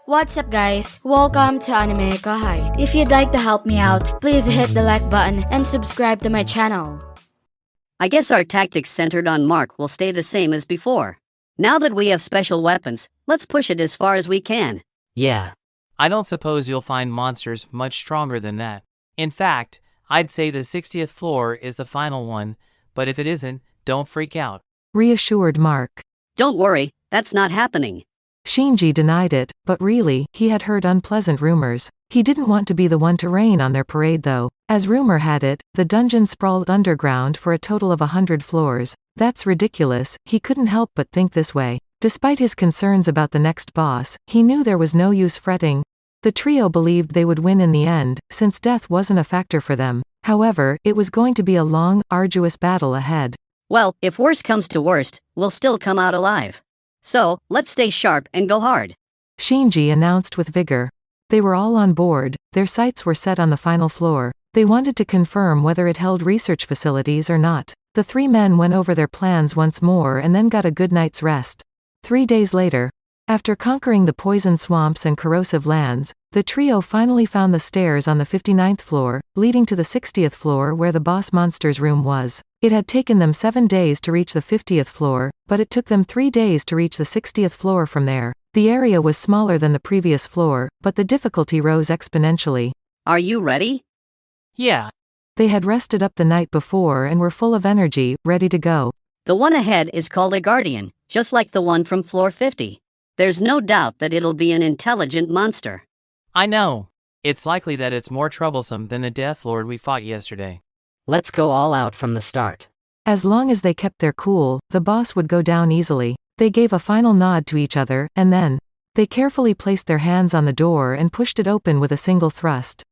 What's up guys, welcome to AnimeKouhai. If you'd like to help me out, please hit the like button and subscribe to my channel. I guess our tactics centered on Mark will stay the same as before. Now that we have special weapons, let's push it as far as we can. Yeah. I don't suppose you'll find monsters much stronger than that. In fact, I'd say the 60th floor is the final one, but if it isn't, don't freak out. Reassured Mark. Don't worry, that's not happening. Shinji denied it, but really, he had heard unpleasant rumors. He didn't want to be the one to rain on their parade though. As rumor had it, the dungeon sprawled underground for a total of 100 floors. That's ridiculous, he couldn't help but think this way. Despite his concerns about the next boss, he knew there was no use fretting. The trio believed they would win in the end, since death wasn't a factor for them. However, it was going to be a long, arduous battle ahead. Well, if worst comes to worst, we'll still come out alive. So, let's stay sharp and go hard. Shinji announced with vigor. They were all on board, their sights were set on the final floor. They wanted to confirm whether it held research facilities or not. The three men went over their plans once more and then got a good night's rest. 3 days later, after conquering the poison swamps and corrosive lands, the trio finally found the stairs on the 59th floor, leading to the 60th floor where the boss monster's room was. It had taken them 7 days to reach the 50th floor, but it took them 3 days to reach the 60th floor from there. The area was smaller than the previous floor, but the difficulty rose exponentially. Are you ready? Yeah. They had rested up the night before and were full of energy, ready to go. The one ahead is called a guardian, just like the one from floor 50. There's no doubt that it'll be an intelligent monster. I know. It's likely that it's more troublesome than the Death Lord we fought yesterday. Let's go all out from the start. As long as they kept their cool, the boss would go down easily. They gave a final nod to each other, and then they carefully placed their hands on the door and pushed it open with a single thrust.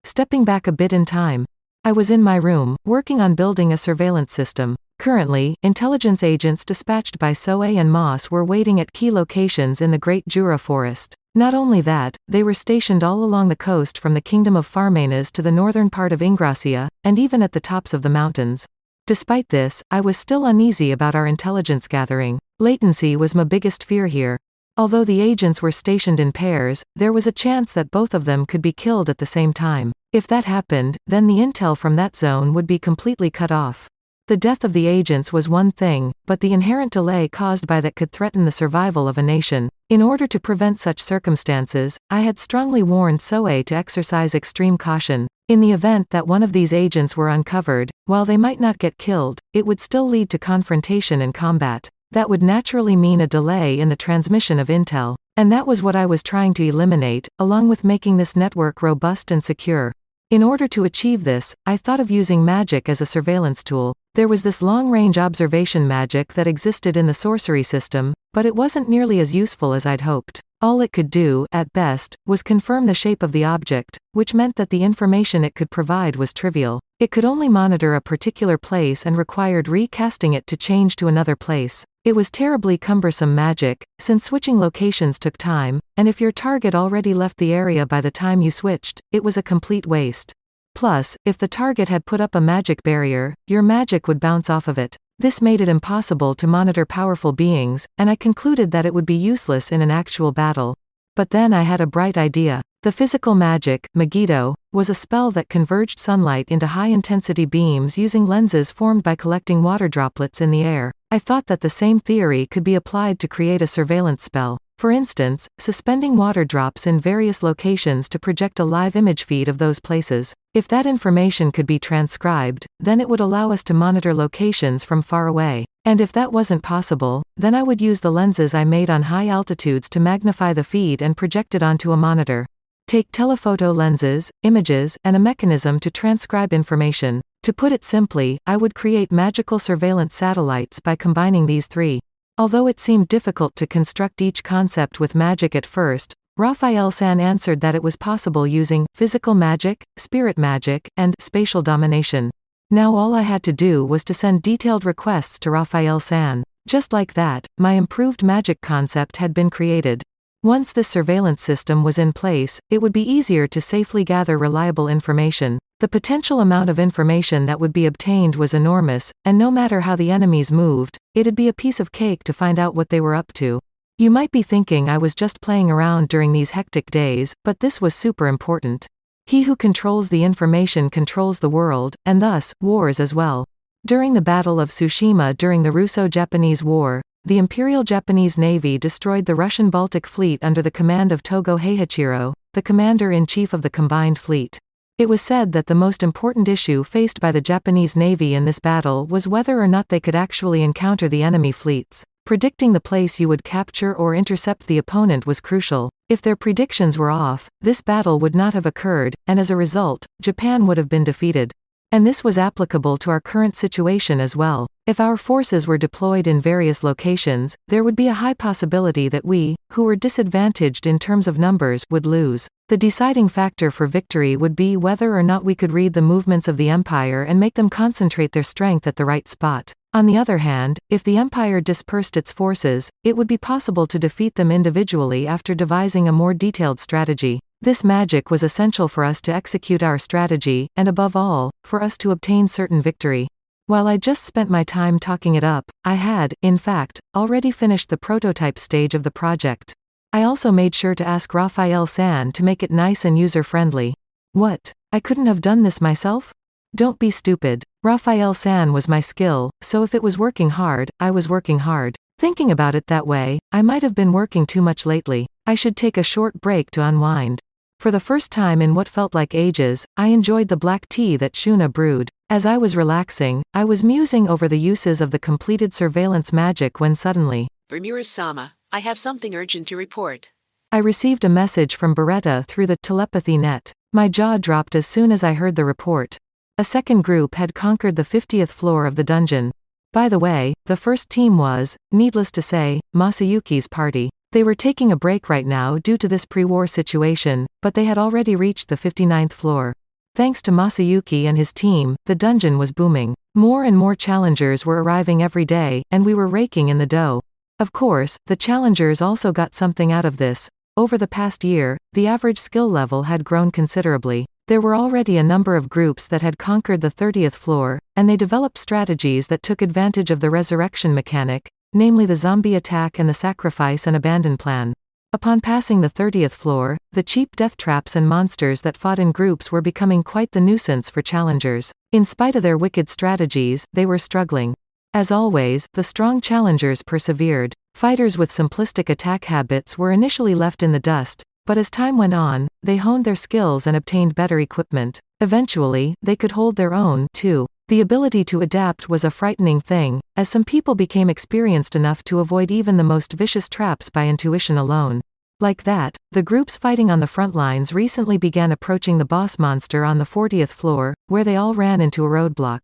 Stepping back a bit in time, I was in my room, working on building a surveillance system. Currently, intelligence agents dispatched by Soe and Moss were waiting at key locations in the Great Jura Forest. Not only that, they were stationed all along the coast from the Kingdom of Farmenas to the northern part of Ingracia, and even at the tops of the mountains. Despite this, I was still uneasy about our intelligence gathering. Latency was my biggest fear here. Although the agents were stationed in pairs, there was a chance that both of them could be killed at the same time. If that happened, then the intel from that zone would be completely cut off. The death of the agents was one thing, but the inherent delay caused by that could threaten the survival of a nation. In order to prevent such circumstances, I had strongly warned Soe to exercise extreme caution. In the event that one of these agents were uncovered, while they might not get killed, it would still lead to confrontation and combat. That would naturally mean a delay in the transmission of intel. And that was what I was trying to eliminate, along with making this network robust and secure. In order to achieve this, I thought of using magic as a surveillance tool. There was this long-range observation magic that existed in the sorcery system, but it wasn't nearly as useful as I'd hoped. All it could do, at best, was confirm the shape of the object, which meant that the information it could provide was trivial. It could only monitor a particular place and required recasting it to change to another place. It was terribly cumbersome magic, since switching locations took time, and if your target already left the area by the time you switched, it was a complete waste. Plus, if the target had put up a magic barrier, your magic would bounce off of it. This made it impossible to monitor powerful beings, and I concluded that it would be useless in an actual battle. But then I had a bright idea. The physical magic, Megiddo, was a spell that converged sunlight into high-intensity beams using lenses formed by collecting water droplets in the air. I thought that the same theory could be applied to create a surveillance spell. For instance, suspending water drops in various locations to project a live image feed of those places. If that information could be transcribed, then it would allow us to monitor locations from far away. And if that wasn't possible, then I would use the lenses I made on high altitudes to magnify the feed and project it onto a monitor. Take telephoto lenses, images, and a mechanism to transcribe information. To put it simply, I would create magical surveillance satellites by combining these three. Although it seemed difficult to construct each concept with magic at first, Raphael-san answered that it was possible using physical magic, spirit magic, and spatial domination. Now all I had to do was to send detailed requests to Raphael-san. Just like that, my improved magic concept had been created. Once this surveillance system was in place, it would be easier to safely gather reliable information. The potential amount of information that would be obtained was enormous, and no matter how the enemies moved, it'd be a piece of cake to find out what they were up to. You might be thinking I was just playing around during these hectic days, but this was super important. He who controls the information controls the world, and thus, wars as well. During the Battle of Tsushima during the Russo-Japanese War, the Imperial Japanese Navy destroyed the Russian Baltic Fleet under the command of Togo Heihachiro, the commander-in-chief of the combined fleet. It was said that the most important issue faced by the Japanese Navy in this battle was whether or not they could actually encounter the enemy fleets. Predicting the place you would capture or intercept the opponent was crucial. If their predictions were off, this battle would not have occurred, and as a result, Japan would have been defeated. And this was applicable to our current situation as well. If our forces were deployed in various locations, there would be a high possibility that we, who were disadvantaged in terms of numbers, would lose. The deciding factor for victory would be whether or not we could read the movements of the Empire and make them concentrate their strength at the right spot. On the other hand, if the Empire dispersed its forces, it would be possible to defeat them individually after devising a more detailed strategy. This magic was essential for us to execute our strategy, and above all, for us to obtain certain victory. While I just spent my time talking it up, I had, in fact, already finished the prototype stage of the project. I also made sure to ask Raphael-san to make it nice and user-friendly. What? I couldn't have done this myself? Don't be stupid. Raphael-san was my skill, so if it was working hard, I was working hard. Thinking about it that way, I might have been working too much lately. I should take a short break to unwind. For the first time in what felt like ages, I enjoyed the black tea that Shuna brewed. As I was relaxing, I was musing over the uses of the completed surveillance magic when suddenly, Rimuru-sama, I have something urgent to report. I received a message from Beretta through the telepathy net. My jaw dropped as soon as I heard the report. A second group had conquered the 50th floor of the dungeon. By the way, the first team was, needless to say, Masayuki's party. They were taking a break right now due to this pre-war situation, but they had already reached the 59th floor. Thanks to Masayuki and his team, the dungeon was booming. More and more challengers were arriving every day, and we were raking in the dough. Of course, the challengers also got something out of this. Over the past year, the average skill level had grown considerably. There were already a number of groups that had conquered the 30th floor, and they developed strategies that took advantage of the resurrection mechanic, namely the zombie attack and the sacrifice and abandon plan. Upon passing the 30th floor, the cheap death traps and monsters that fought in groups were becoming quite the nuisance for challengers. In spite of their wicked strategies, they were struggling. As always, the strong challengers persevered. Fighters with simplistic attack habits were initially left in the dust, but as time went on, they honed their skills and obtained better equipment. Eventually, they could hold their own, too. The ability to adapt was a frightening thing, as some people became experienced enough to avoid even the most vicious traps by intuition alone. Like that, the groups fighting on the front lines recently began approaching the boss monster on the 40th floor, where they all ran into a roadblock.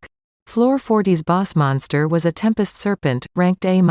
Floor 40's boss monster was a Tempest Serpent, ranked A-.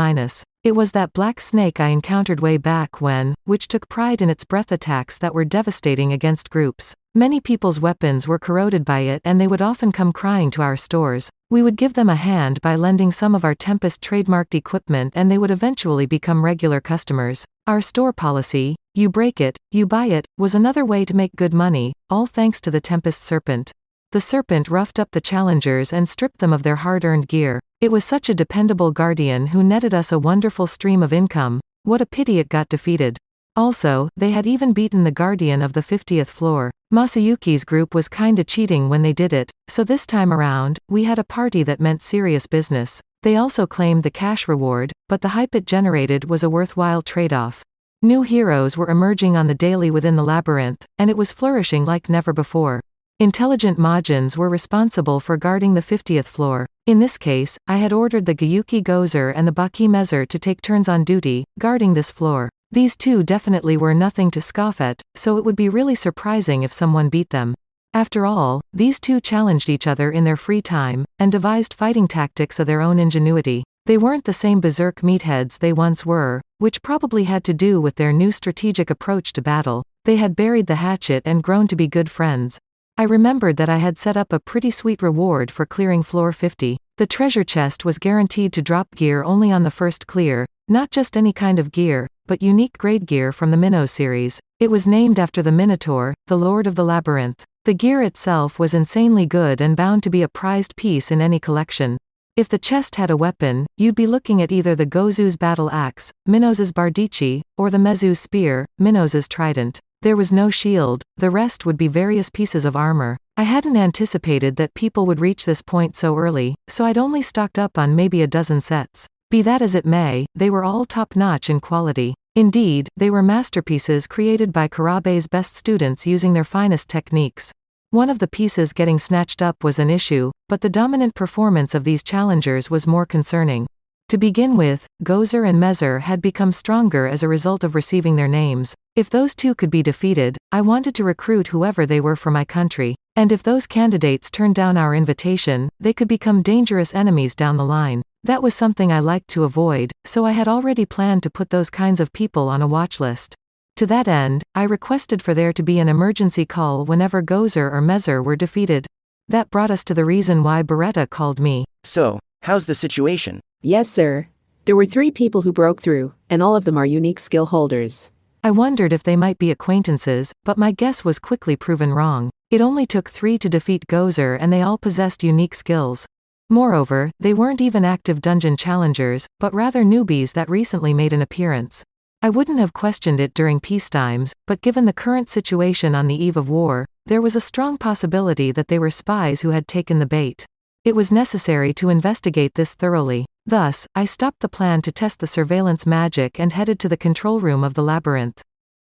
It was that black snake I encountered way back when, which took pride in its breath attacks that were devastating against groups. Many people's weapons were corroded by it and they would often come crying to our stores. We would give them a hand by lending some of our Tempest trademarked equipment and they would eventually become regular customers. Our store policy, you break it, you buy it, was another way to make good money, all thanks to the Tempest Serpent. The serpent roughed up the challengers and stripped them of their hard-earned gear. It was such a dependable guardian who netted us a wonderful stream of income. What a pity it got defeated. Also, they had even beaten the guardian of the 50th floor. Masayuki's group was kinda cheating when they did it, so this time around, we had a party that meant serious business. They also claimed the cash reward, but the hype it generated was a worthwhile trade-off. New heroes were emerging on the daily within the labyrinth, and it was flourishing like never before. Intelligent Majins were responsible for guarding the 50th floor. In this case, I had ordered the Gyuki Gozer and the Baki Mezer to take turns on duty, guarding this floor. These two definitely were nothing to scoff at, so it would be really surprising if someone beat them. After all, these two challenged each other in their free time, and devised fighting tactics of their own ingenuity. They weren't the same berserk meatheads they once were, which probably had to do with their new strategic approach to battle. They had buried the hatchet and grown to be good friends. I remembered that I had set up a pretty sweet reward for clearing floor 50. The treasure chest was guaranteed to drop gear only on the first clear, not just any kind of gear, but unique grade gear from the Minnow series. It was named after the Minotaur, the Lord of the Labyrinth. The gear itself was insanely good and bound to be a prized piece in any collection. If the chest had a weapon, you'd be looking at either the Gozu's battle axe, Minos's bardichi, or the Mezu's spear, Minos's trident. There was no shield, the rest would be various pieces of armor. I hadn't anticipated that people would reach this point so early, so I'd only stocked up on maybe a dozen sets. Be that as it may, they were all top-notch in quality. Indeed, they were masterpieces created by Kurabe's best students using their finest techniques. One of the pieces getting snatched up was an issue, but the dominant performance of these challengers was more concerning. To begin with, Gozer and Mezer had become stronger as a result of receiving their names. If those two could be defeated, I wanted to recruit whoever they were for my country. And if those candidates turned down our invitation, they could become dangerous enemies down the line. That was something I liked to avoid, so I had already planned to put those kinds of people on a watch list. To that end, I requested for there to be an emergency call whenever Gozer or Mezer were defeated. That brought us to the reason why Beretta called me. So, how's the situation? Yes, sir. There were 3 people who broke through, and all of them are unique skill holders. I wondered if they might be acquaintances, but my guess was quickly proven wrong. It only took 3 to defeat Gozer and they all possessed unique skills. Moreover, they weren't even active dungeon challengers, but rather newbies that recently made an appearance. I wouldn't have questioned it during peacetimes, but given the current situation on the eve of war, there was a strong possibility that they were spies who had taken the bait. It was necessary to investigate this thoroughly. Thus, I stopped the plan to test the surveillance magic and headed to the control room of the labyrinth.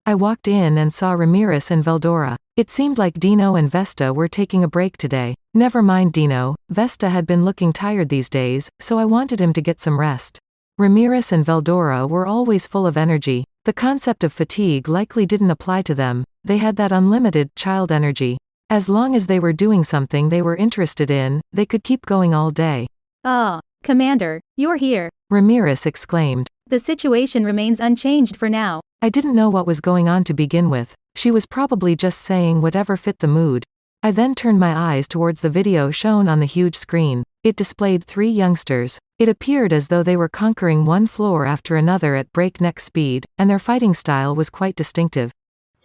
I walked in and saw Ramirez and Veldora. It seemed like Dino and Vesta were taking a break today. Never mind Dino, Vesta had been looking tired these days, so I wanted him to get some rest. Ramirez and Veldora were always full of energy. The concept of fatigue likely didn't apply to them. They had that unlimited, child energy. As long as they were doing something they were interested in, they could keep going all day. Ah, Commander, you're here. Ramirez exclaimed. The situation remains unchanged for now. I didn't know what was going on to begin with. She was probably just saying whatever fit the mood. I then turned my eyes towards the video shown on the huge screen. It displayed 3 youngsters. It appeared as though they were conquering one floor after another at breakneck speed, and their fighting style was quite distinctive.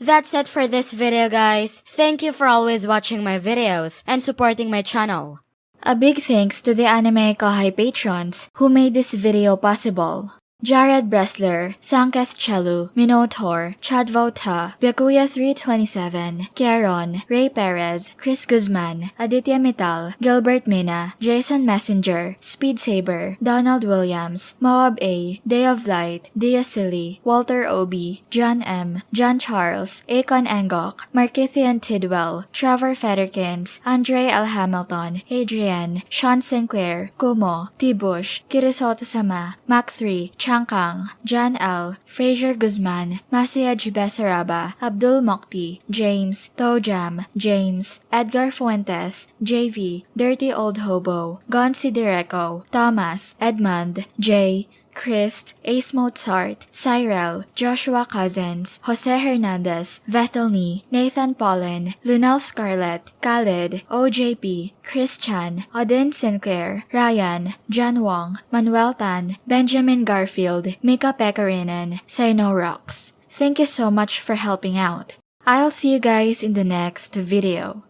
That's it for this video, guys. Thank you for always watching my videos and supporting my channel. A big thanks to the AnimeKouhai patrons who made this video possible. Jared Bressler, Sanketh Chelu, Minotaur, Chad Vauta, Byakuya 327, Kieron, Ray Perez, Chris Guzman, Aditya Mittal, Gilbert Mina, Jason Messenger, Speed Saber, Donald Williams, Moab A, Day of Light, Dia Silly, Walter Obi, John M, John Charles, Akon Angok, Markithian Tidwell, Trevor Federkins, Andre L. Hamilton, Adrian, Sean Sinclair, Kumo, Tibush, Kirisoto Sama, Mac 3, Changkang, John L, Fraser Guzman, Masiaj Besaraba, Abdul Mokti, James, Tojam, James, Edgar Fuentes, JV, Dirty Old Hobo, Gonsi Direco, Thomas, Edmund, Jay, Christ, Ace Mozart, Cyril, Joshua Cousins, Jose Hernandez, Vethelny, Nathan Pollen, Lunel Scarlett, Khalid, OJP, Chris Chan, Odin Sinclair, Ryan, John Wong, Manuel Tan, Benjamin Garfield, Mika Pekarinen, Sino Rocks. Thank you so much for helping out. I'll see you guys in the next video.